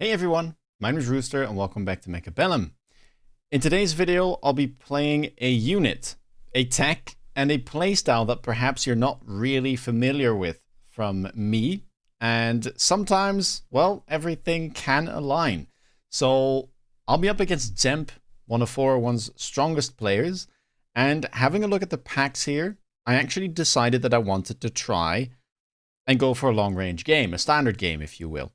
Hey everyone, my name is Rooster and welcome back to Mechabellum. In today's video, I'll be playing a unit, a tech, and a playstyle that perhaps you're not really familiar with from me. And sometimes, well, everything can align. So I'll be up against Zemp, one of 401's strongest players, and having a look at the packs here, I actually decided that I wanted to try and go for a long-range game, a standard game, if you will.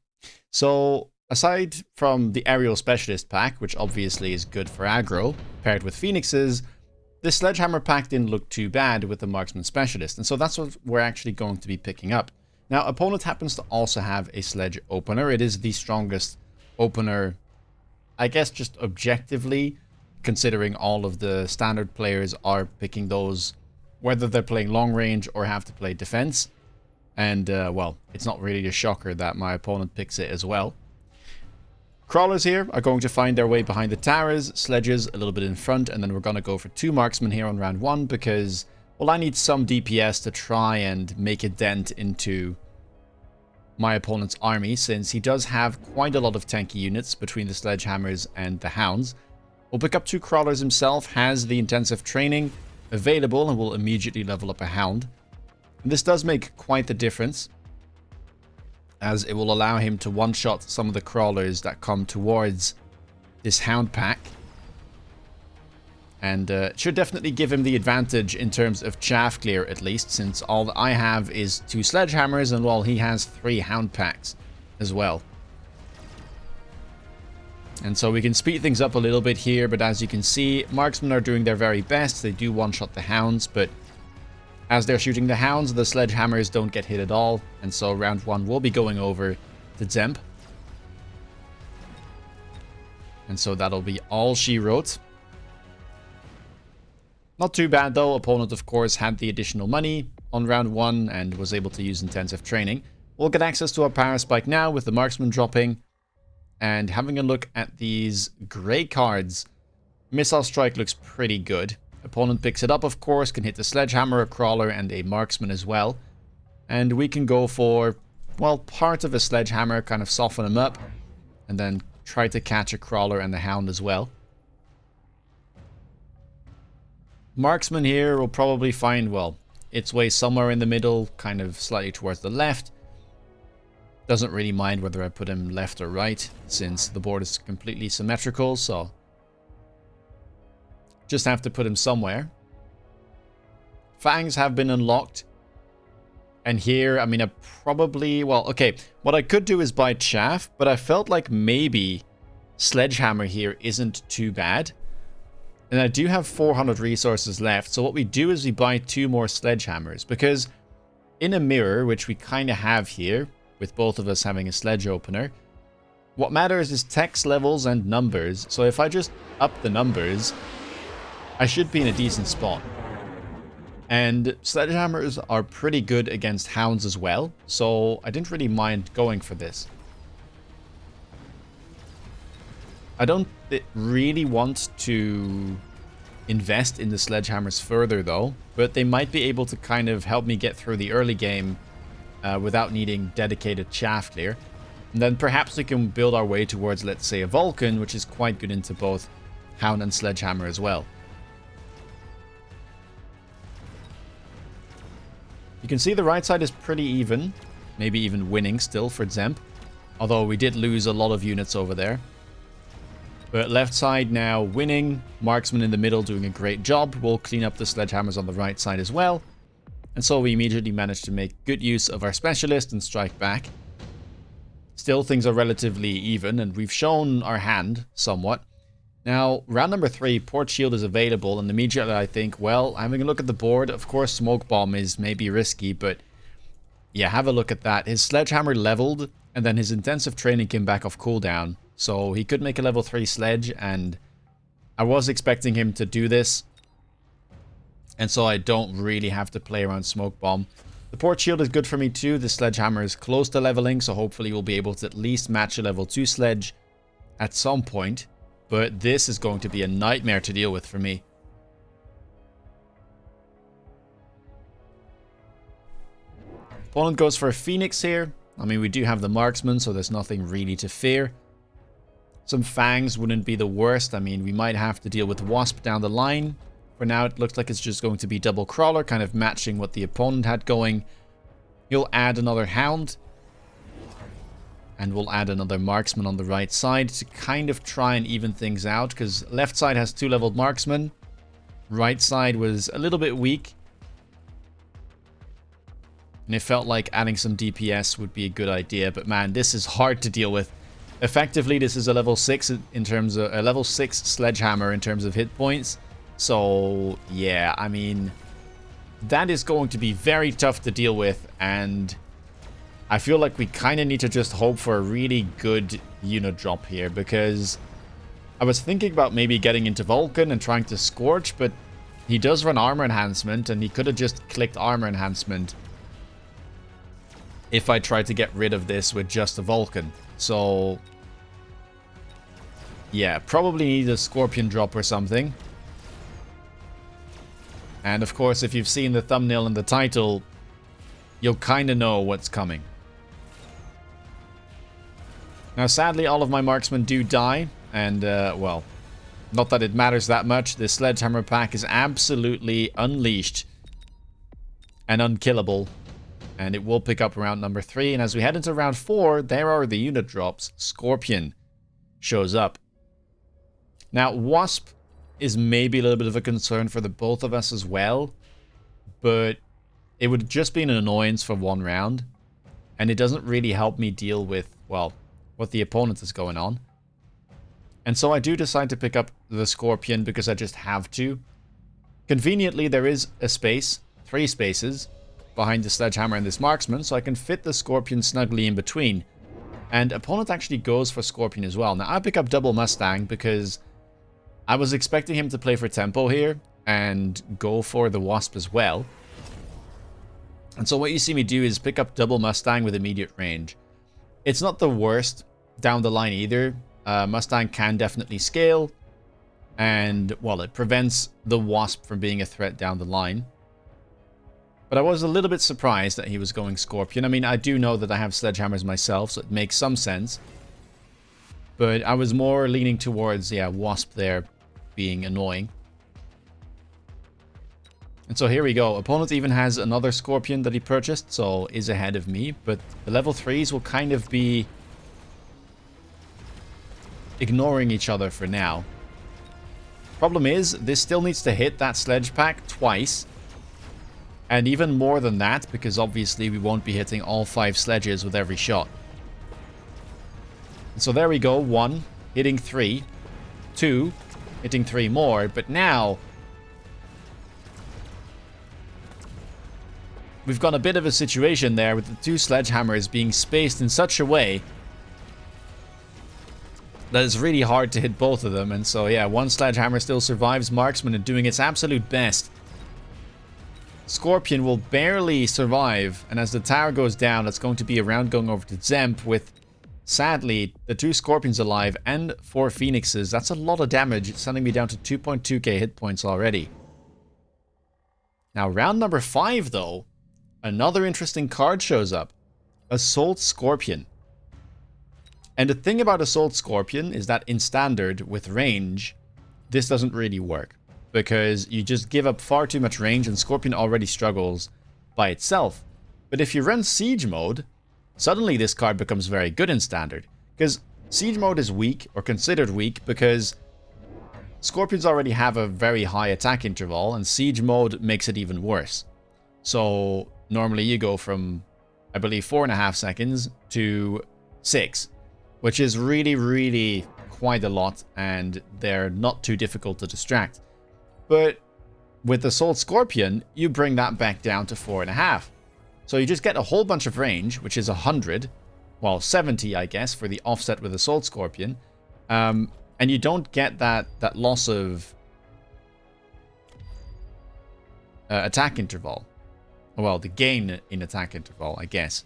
So aside from the aerial specialist pack, which obviously is good for aggro, paired with phoenixes, this sledgehammer pack didn't look too bad with the marksman specialist, and so that's what we're actually going to be picking up. Now, opponent happens to also have a sledge opener. It is the strongest opener, I guess, just objectively, considering all of the standard players are picking those, whether they're playing long range or have to play defense. And, well, it's not really a shocker that my opponent picks it as well. Crawlers here are going to find their way behind the towers, sledges a little bit in front, and then we're going to go for 2 marksmen here on round 1 because, well, I need some DPS to try and make a dent into my opponent's army, since he does have quite a lot of tanky units between the sledgehammers and the hounds. We'll pick up 2 crawlers himself, has the intensive training available, and will immediately level up a hound. And this does make quite the difference, as it will allow him to one-shot some of the crawlers that come towards this hound pack. And it should definitely give him the advantage in terms of chaff clear, at least, since all that I have is 2 sledgehammers, and while he has 3 hound packs as well. And so we can speed things up a little bit here, but as you can see, marksmen are doing their very best. They do one-shot the hounds, but as they're shooting the hounds, the sledgehammers don't get hit at all, and so round 1 will be going over to Zemp. And so that'll be all she wrote. Not too bad though. Opponent, of course, had the additional money on round 1 and was able to use intensive training. We'll get access to our power spike now with the marksman dropping. And having a look at these grey cards, Missile Strike looks pretty good. Opponent picks it up, of course, can hit the sledgehammer, a crawler, and a marksman as well. And we can go for, well, part of a sledgehammer, kind of soften him up, and then try to catch a crawler and the hound as well. Marksman here will probably find, well, its way somewhere in the middle, kind of slightly towards the left. Doesn't really mind whether I put him left or right, since the board is completely symmetrical, so just have to put him somewhere. Fangs have been unlocked. And here, I mean, I probably, well, okay, what I could do is buy chaff, but I felt like maybe sledgehammer here isn't too bad. And I do have 400 resources left, so what we do is we buy 2 more sledgehammers, because in a mirror, which we kind of have here, with both of us having a sledge opener, what matters is text levels and numbers. So if I just up the numbers, I should be in a decent spot. And sledgehammers are pretty good against hounds as well, so I didn't really mind going for this. I don't really want to invest in the sledgehammers further though, but they might be able to kind of help me get through the early game without needing dedicated chaff clear. And then perhaps we can build our way towards, let's say, a Vulcan, which is quite good into both hound and sledgehammer as well. You can see the right side is pretty even, maybe even winning still for Zemp, although we did lose a lot of units over there. But left side now winning, marksman in the middle doing a great job. We'll clean up the sledgehammers on the right side as well. And so we immediately managed to make good use of our specialist and strike back. Still, things are relatively even, and we've shown our hand somewhat. Now, round number 3, Port Shield is available, and immediately I think, well, having a look at the board, of course Smoke Bomb is maybe risky, but yeah, have a look at that. His sledgehammer leveled, and then his intensive training came back off cooldown, so he could make a level 3 sledge, and I was expecting him to do this, and so I don't really have to play around Smoke Bomb. The Port Shield is good for me too. The sledgehammer is close to leveling, so hopefully we'll be able to at least match a level 2 sledge at some point. But this is going to be a nightmare to deal with for me. Opponent goes for a Phoenix here. I mean, we do have the marksman, so there's nothing really to fear. Some fangs wouldn't be the worst. I mean, we might have to deal with wasp down the line. For now, it looks like it's just going to be double crawler, kind of matching what the opponent had going. He'll add another hound. And we'll add another marksman on the right side to kind of try and even things out, because left side has 2-leveled marksmen. Right side was a little bit weak. And it felt like adding some DPS would be a good idea, but man, this is hard to deal with. Effectively, this is a level 6 in terms of a level 6 sledgehammer in terms of hit points. So, yeah, I mean, that is going to be very tough to deal with, and I feel like we kind of need to just hope for a really good unit drop here, because I was thinking about maybe getting into Vulcan and trying to Scorch, but he does run armor enhancement, and he could have just clicked armor enhancement if I tried to get rid of this with just a Vulcan. So, yeah, probably need a Scorpion drop or something. And of course, if you've seen the thumbnail and the title, you'll kind of know what's coming. Now, sadly, all of my marksmen do die, and, well, not that it matters that much. This Sledgehammer pack is absolutely unleashed and unkillable, and it will pick up round number 3. And as we head into round 4, there are the unit drops. Scorpion shows up. Now, Wasp is maybe a little bit of a concern for the both of us as well, but it would just be an annoyance for one round, and it doesn't really help me deal with, well, what the opponent is going on. And so I do decide to pick up the Scorpion because I just have to. Conveniently, there is a space, 3 spaces, behind the Sledgehammer and this Marksman, so I can fit the Scorpion snugly in between. And opponent actually goes for Scorpion as well. Now, I pick up double Mustang because I was expecting him to play for tempo here and go for the Wasp as well. And so what you see me do is pick up double Mustang with immediate range. It's not the worst down the line either. Mustang can definitely scale, and, well, it prevents the Wasp from being a threat down the line. But I was a little bit surprised that he was going Scorpion. I mean, I do know that I have Sledgehammers myself, so it makes some sense. But I was more leaning towards, yeah, Wasp there being annoying. And so here we go. Opponent even has another Scorpion that he purchased, so is ahead of me. But the level 3s will kind of be ignoring each other for now. Problem is, this still needs to hit that sledge pack twice. And even more than that, because obviously we won't be hitting all 5 sledges with every shot. So there we go. 1, hitting 3. 2, hitting 3 more. But now we've got a bit of a situation there with the 2 Sledgehammers being spaced in such a way that it's really hard to hit both of them. And so, yeah, 1 Sledgehammer still survives Marksman and doing its absolute best. Scorpion will barely survive, and as the tower goes down, it's going to be a round going over to Zemp with, sadly, the 2 Scorpions alive and 4 Phoenixes. That's a lot of damage. It's sending me down to 2.2k hit points already. Now, round number 5, though, another interesting card shows up. Assault Scorpion. And the thing about Assault Scorpion is that in Standard, with range, this doesn't really work, because you just give up far too much range and Scorpion already struggles by itself. But if you run Siege Mode, suddenly this card becomes very good in Standard, because Siege Mode is weak, or considered weak, because Scorpions already have a very high attack interval, and Siege Mode makes it even worse. So normally you go from, I believe, 4.5 seconds to 6, which is really, really quite a lot, and they're not too difficult to distract. But with Assault Scorpion, you bring that back down to 4.5. So you just get a whole bunch of range, which is 100. Well, 70, I guess, for the offset with Assault Scorpion. And you don't get that loss of attack interval. Well, the gain in attack interval, I guess.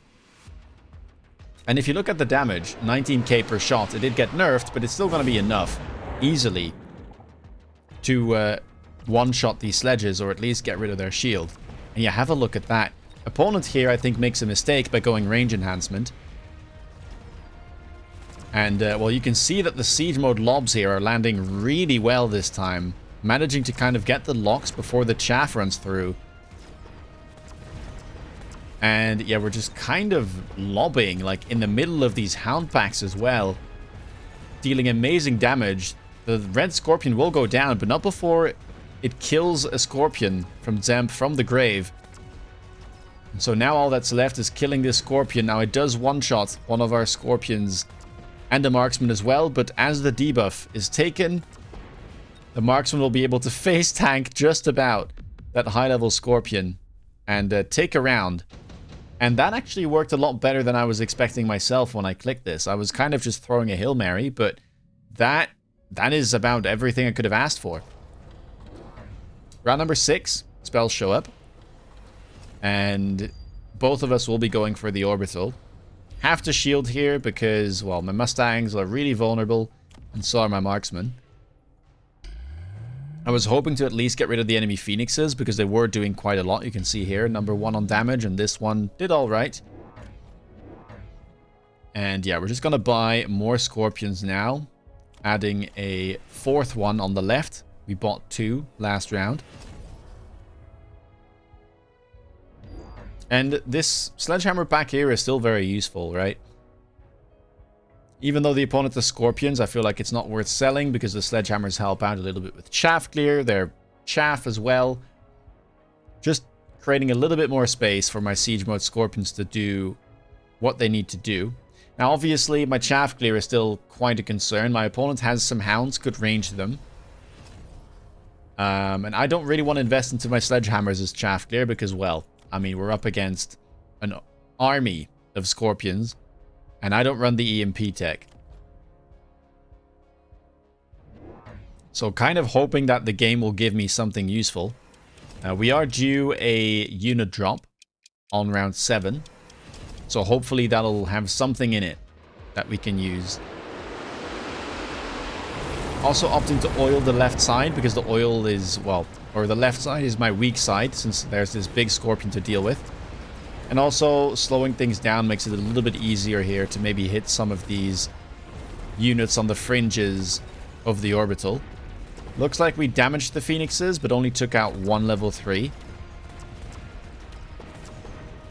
And if you look at the damage, 19k per shot, it did get nerfed, but it's still going to be enough, easily, to one-shot these sledges, or at least get rid of their shield. And yeah, have a look at that. Opponent here, I think, makes a mistake by going range enhancement. And, well, you can see that the siege mode lobs here are landing really well this time. Managing to kind of get the locks before the chaff runs through. And, yeah, we're just kind of lobbing, like, in the middle of these hound packs as well. Dealing amazing damage. The red scorpion will go down, but not before it kills a scorpion from Zemp from the grave. And so now all that's left is killing this scorpion. Now it does one-shot one of our scorpions and a marksman as well, but as the debuff is taken, the marksman will be able to face tank just about that high-level scorpion and take a round. And that actually worked a lot better than I was expecting myself when I clicked this. I was kind of just throwing a Hail Mary, but that is about everything I could have asked for. Round number 6, spells show up. And both of us will be going for the orbital. Have to shield here because, well, my Mustangs are really vulnerable, and so are my marksmen. I was hoping to at least get rid of the enemy phoenixes because they were doing quite a lot. You can see here, number 1 on damage, and this one did alright. And yeah, we're just going to buy more scorpions now. Adding a 4th one on the left. We bought 2 last round. And this sledgehammer pack here is still very useful, right? Even though the opponent has scorpions, I feel like it's not worth selling because the sledgehammers help out a little bit with chaff clear. They're chaff as well. Just creating a little bit more space for my siege mode scorpions to do what they need to do. Now, obviously, my chaff clear is still quite a concern. My opponent has some hounds, could range them. And I don't really want to invest into my sledgehammers as chaff clear because, well, I mean, we're up against an army of scorpions. And I don't run the EMP tech. So kind of hoping that the game will give me something useful. We are due a unit drop on round 7. So hopefully that'll have something in it that we can use. Also opting to oil the left side because the oil is, well, or the left side is my weak side since there's this big scorpion to deal with. And also slowing things down makes it a little bit easier here to maybe hit some of these units on the fringes of the orbital. Looks like we damaged the phoenixes but only took out 1 level 3.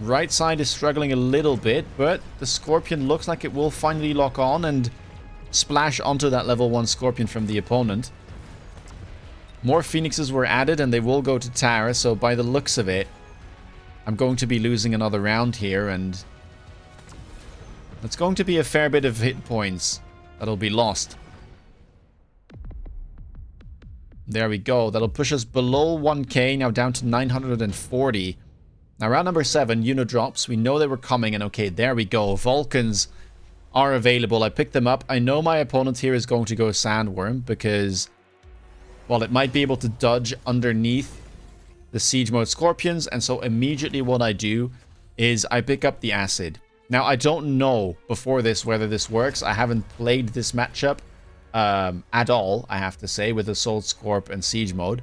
Right side is struggling a little bit, but the scorpion looks like it will finally lock on and splash onto that level 1 scorpion from the opponent. More phoenixes were added and they will go to Tara, so by the looks of it, I'm going to be losing another round here, and it's going to be a fair bit of hit points that'll be lost. There we go. That'll push us below 1k, now down to 940. Now, round number 7, unit drops. We know they were coming, and okay, there we go. Vulcans are available. I picked them up. I know my opponent here is going to go Sandworm because, well, it might be able to dodge underneath the siege mode scorpions, and so immediately what I do is I pick up the acid. Now, I don't know before this whether this works. I haven't played this matchup at all, I have to say, with Assault Scorp and siege mode,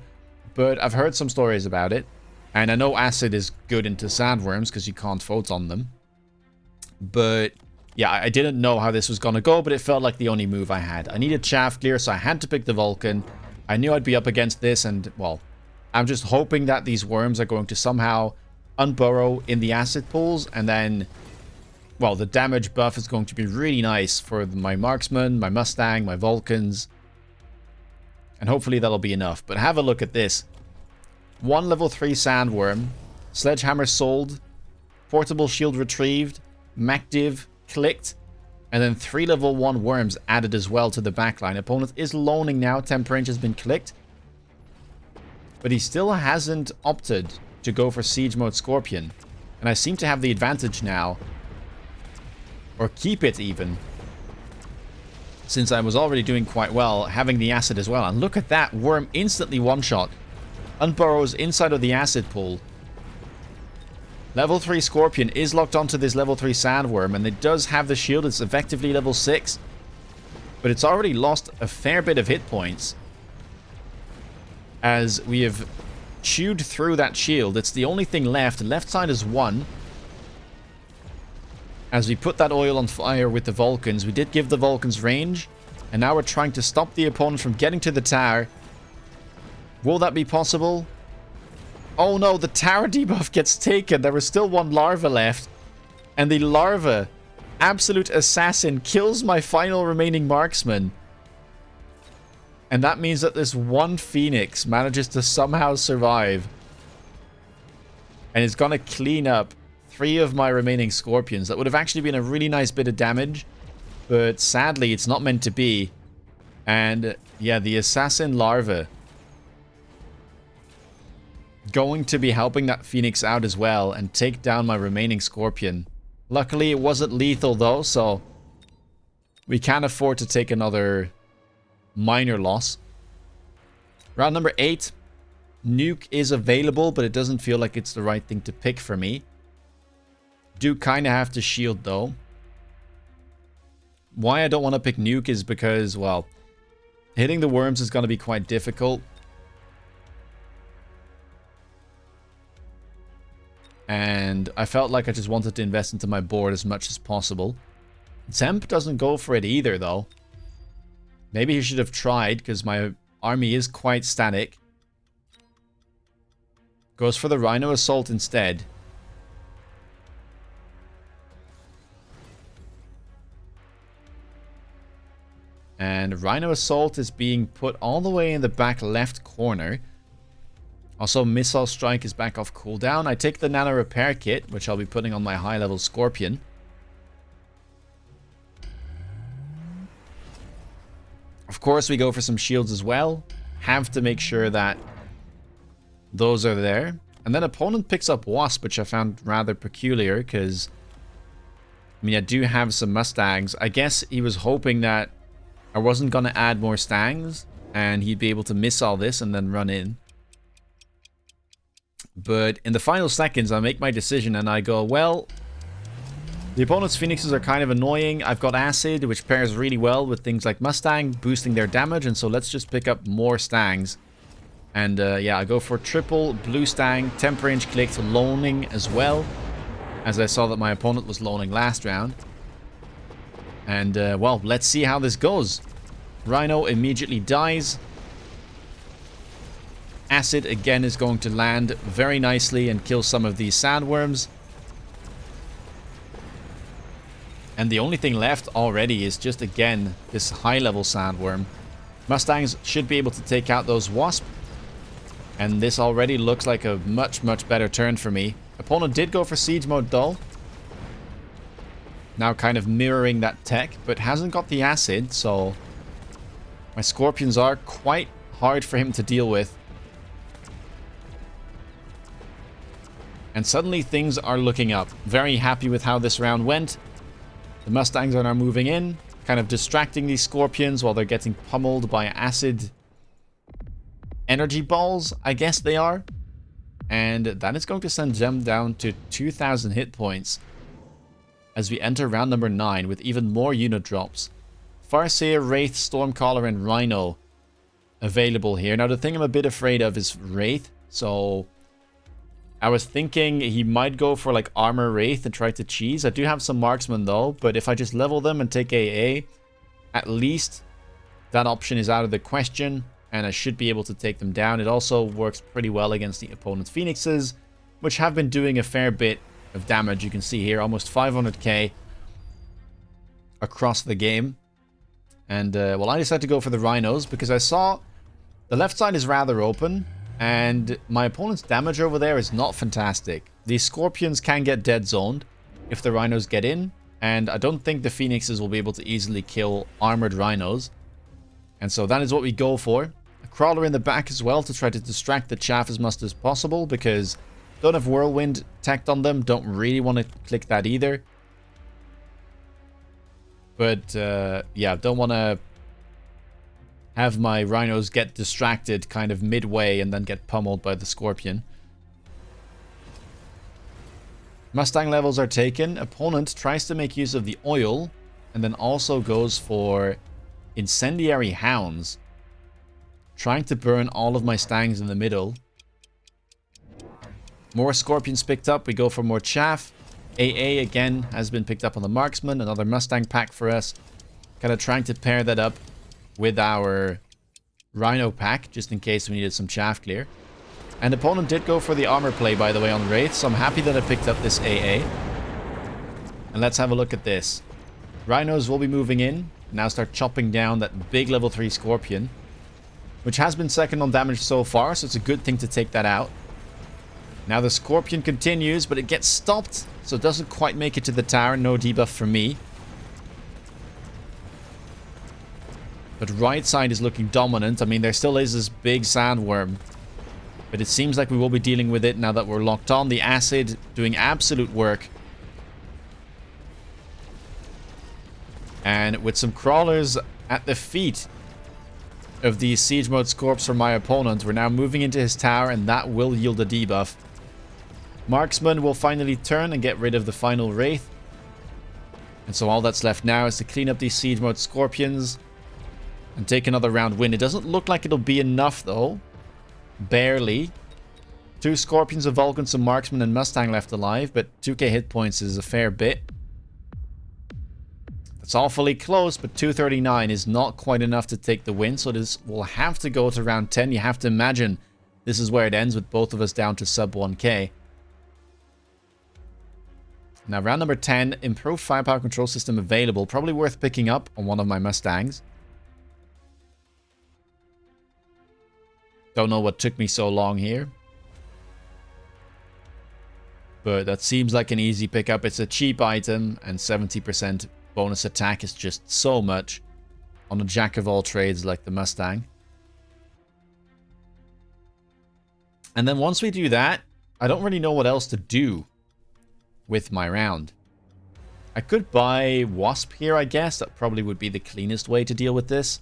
but I've heard some stories about it. And I know acid is good into sandworms because you can't photon them. But yeah, I didn't know how this was going to go, but it felt like the only move I had. I needed chaff clear, so I had to pick the Vulcan. I knew I'd be up against this, and, well, I'm just hoping that these worms are going to somehow unburrow in the acid pools, and then, well, the damage buff is going to be really nice for my marksman, my Mustang, my Vulcans. And hopefully that'll be enough. But have a look at this. 1 level 3 sandworm, sledgehammer sold, portable shield retrieved, Macdiv clicked, and then 3 level 1 worms added as well to the backline. Opponent is loaning now, Temper Inch has been clicked, but he still hasn't opted to go for siege mode Scorpion. And I seem to have the advantage now, or keep it even, since I was already doing quite well, having the acid as well. And look at that, worm instantly one-shot. Unburrows inside of the acid pool. Level 3 Scorpion is locked onto this level 3 Sandworm, and it does have the shield. It's effectively level 6. But it's already lost a fair bit of hit points, as we have chewed through that shield. It's the only thing left. The left side is 1. As we put that oil on fire with the Vulcans, we did give the Vulcans range. And now we're trying to stop the opponent from getting to the tower. Will that be possible? Oh no, the tower debuff gets taken. There was still one larva left. And the larva, absolute assassin, kills my final remaining marksman. And that means that this one Phoenix manages to somehow survive. And it's going to clean up 3 of my remaining Scorpions. That would have actually been a really nice bit of damage. But sadly, it's not meant to be. And yeah, the assassin larva going to be helping that Phoenix out as well and take down my remaining Scorpion. Luckily, it wasn't lethal though, so we can't afford to take another minor loss. Round number 8. Nuke is available, but it doesn't feel like it's the right thing to pick for me. Do kind of have to shield though. Why I don't want to pick Nuke is because, well, hitting the worms is going to be quite difficult. And I felt like I just wanted to invest into my board as much as possible. Zemp doesn't go for it either, though. Maybe he should have tried, because my army is quite static. Goes for the Rhino Assault instead. And Rhino Assault is being put all the way in the back left corner. Also, Missile Strike is back off cooldown. I take the Nano Repair Kit, which I'll be putting on my high-level Scorpion. Of course, we go for some shields as well. Have to make sure that those are there. And then opponent picks up Wasp, which I found rather peculiar, because I mean, I do have some Mustangs. I guess he was hoping that I wasn't going to add more Stangs, and he'd be able to miss all this and then run in. But in the final seconds, I make my decision and I go, well, the opponent's Phoenixes are kind of annoying. I've got Acid, which pairs really well with things like Mustang, boosting their damage. And so let's just pick up more Stangs. And yeah, I go for triple Blue Stang, Temper Range clicked, loaning as well, as I saw that my opponent was loaning last round. And well, let's see how this goes. Rhino immediately dies. Acid again is going to land very nicely and kill some of these sandworms. And the only thing left already is just, again, this high-level sandworm. Mustangs should be able to take out those wasp. And this already looks like a much, much better turn for me. Opponent did go for siege mode though. Now kind of mirroring that tech, but hasn't got the acid, so my Scorpions are quite hard for him to deal with. And suddenly things are looking up. Very happy with how this round went. The Mustangs are now moving in, kind of distracting these Scorpions while they're getting pummeled by acid energy balls, I guess they are. And that is going to send them down to 2,000 hit points as we enter round number 9 with even more unit drops. Farseer, Wraith, Stormcaller, and Rhino available here. Now the thing I'm a bit afraid of is Wraith, so I was thinking he might go for like Armor Wraith and try to cheese. I do have some Marksmen though, but if I just level them and take AA, at least that option is out of the question, and I should be able to take them down. It also works pretty well against the opponent's Phoenixes, which have been doing a fair bit of damage. You can see here, almost 500k across the game. And, well, I decided to go for the Rhinos because I saw the left side is rather open, and my opponent's damage over there is not fantastic. These Scorpions can get dead zoned if the Rhinos get in, and I don't think the Phoenixes will be able to easily kill armored Rhinos. And so that is what we go for. A Crawler in the back as well to try to distract the chaff as much as possible, because don't have Whirlwind tacked on them, don't really want to click that either. But yeah, don't want to have my Rhinos get distracted kind of midway and then get pummeled by the Scorpion. Mustang levels are taken. Opponent tries to make use of the oil and then also goes for Incendiary Hounds, trying to burn all of my Stangs in the middle. More Scorpions picked up. We go for more chaff. AA again has been picked up on the Marksman. Another Mustang pack for us. Kind of trying to pair that up with our Rhino pack, just in case we needed some chaff clear. And opponent did go for the armor play, by the way, on Wraith, so I'm happy that I picked up this AA. And let's have a look at this. Rhinos will be moving in. Now start chopping down that big level 3 Scorpion, which has been second on damage so far, so it's a good thing to take that out. Now the Scorpion continues, but it gets stopped, so it doesn't quite make it to the tower. No debuff for me. But right side is looking dominant. I mean, there still is this big sandworm, but it seems like we will be dealing with it now that we're locked on. The acid doing absolute work. And with some crawlers at the feet of the siege mode Scorps from my opponent, we're now moving into his tower, and that will yield a debuff. Marksman will finally turn and get rid of the final Wraith. And so all that's left now is to clean up these siege mode Scorpions and take another round win. It doesn't look like it'll be enough though. Barely. 2 Scorpions, a Vulcan, some Marksman and Mustang left alive, but 2k hit points is a fair bit. It's awfully close, but 239 is not quite enough to take the win, so this will have to go to round 10. You have to imagine this is where it ends, with both of us down to sub 1k. Now round number 10, improved firepower control system available. Probably worth picking up on one of my Mustangs. Don't know what took me so long here, but that seems like an easy pickup. It's a cheap item, and 70% bonus attack is just so much on a jack of all trades like the Mustang. And then once we do that, I don't really know what else to do with my round. I could buy Wasp here, I guess. That probably would be the cleanest way to deal with this.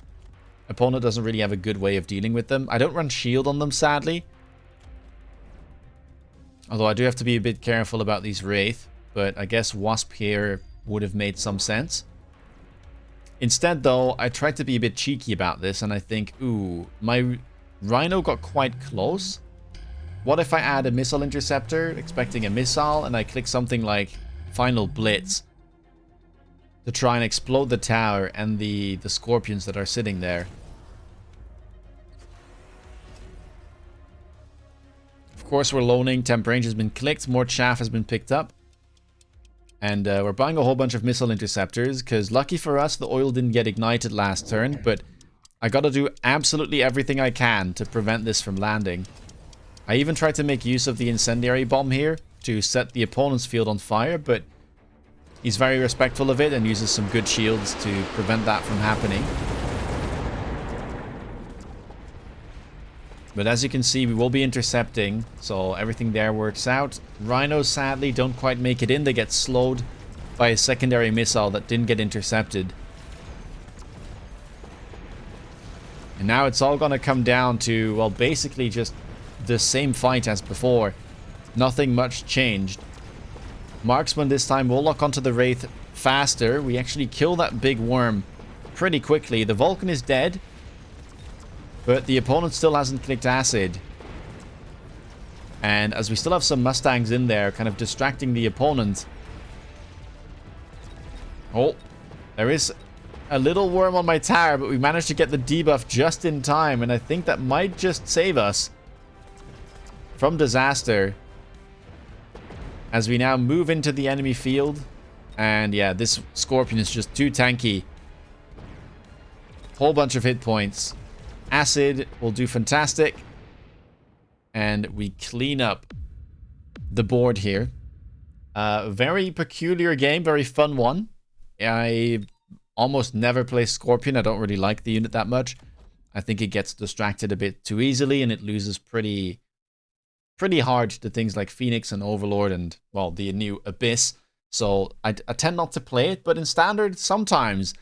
Opponent doesn't really have a good way of dealing with them. I don't run shield on them, sadly. Although I do have to be a bit careful about these Wraith. But I guess Wasp here would have made some sense. Instead, though, I tried to be a bit cheeky about this. And I think, ooh, my Rhino got quite close. What if I add a missile interceptor, expecting a missile, and I click something like Final Blitz to try and explode the tower and the Scorpions that are sitting there? Of course, we're loaning. Temp range has been clicked. More chaff has been picked up. And we're buying a whole bunch of missile interceptors, because lucky for us, the oil didn't get ignited last turn, but I gotta do absolutely everything I can to prevent this from landing. I even tried to make use of the incendiary bomb here to set the opponent's field on fire, but he's very respectful of it and uses some good shields to prevent that from happening. But as you can see, we will be intercepting, so everything there works out. Rhinos, sadly, don't quite make it in. They get slowed by a secondary missile that didn't get intercepted. And now it's all going to come down to, well, basically just the same fight as before. Nothing much changed. Marksman this time will lock onto the Wraith faster. We actually kill that big worm pretty quickly. The Vulcan is dead, but the opponent still hasn't clicked acid. And as we still have some Mustangs in there, kind of distracting the opponent. Oh, there is a little worm on my tower, but we managed to get the debuff just in time. And I think that might just save us from disaster, as we now move into the enemy field. And yeah, this Scorpion is just too tanky. Whole bunch of hit points. Acid will do fantastic. And we clean up the board here. Very peculiar game, very fun one. I almost never play Scorpion. I don't really like the unit that much. I think it gets distracted a bit too easily, and it loses pretty hard to things like Phoenix and Overlord and, well, the new Abyss. So I tend not to play it, but in Standard, sometimes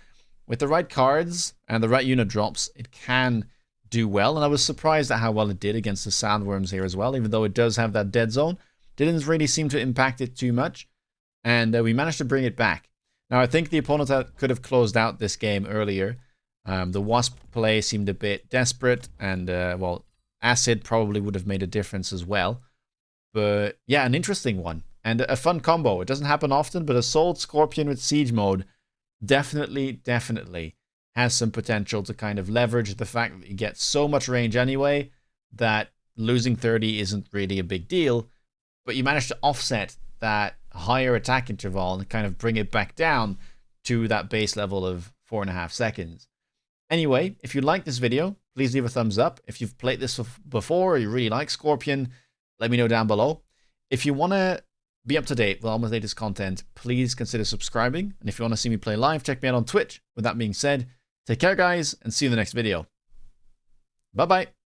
with the right cards and the right unit drops, it can do well. And I was surprised at how well it did against the Sandworms here as well, even though it does have that dead zone. Didn't really seem to impact it too much, and we managed to bring it back. Now, I think the opponent could have closed out this game earlier. The Wasp play seemed a bit desperate, and, well, Acid probably would have made a difference as well. But yeah, an interesting one. And a fun combo. It doesn't happen often, but Assault Scorpion with Siege mode definitely has some potential to kind of leverage the fact that you get so much range anyway that losing 30 isn't really a big deal, but you manage to offset that higher attack interval and kind of bring it back down to that base level of 4.5 seconds. Anyway, if you like this video, please leave a thumbs up. If you've played this before or you really like Scorpion, let me know down below. If you want to be up to date with all my latest content, please consider subscribing. And if you want to see me play live, check me out on Twitch. With that being said, take care, guys, and see you in the next video. Bye-bye.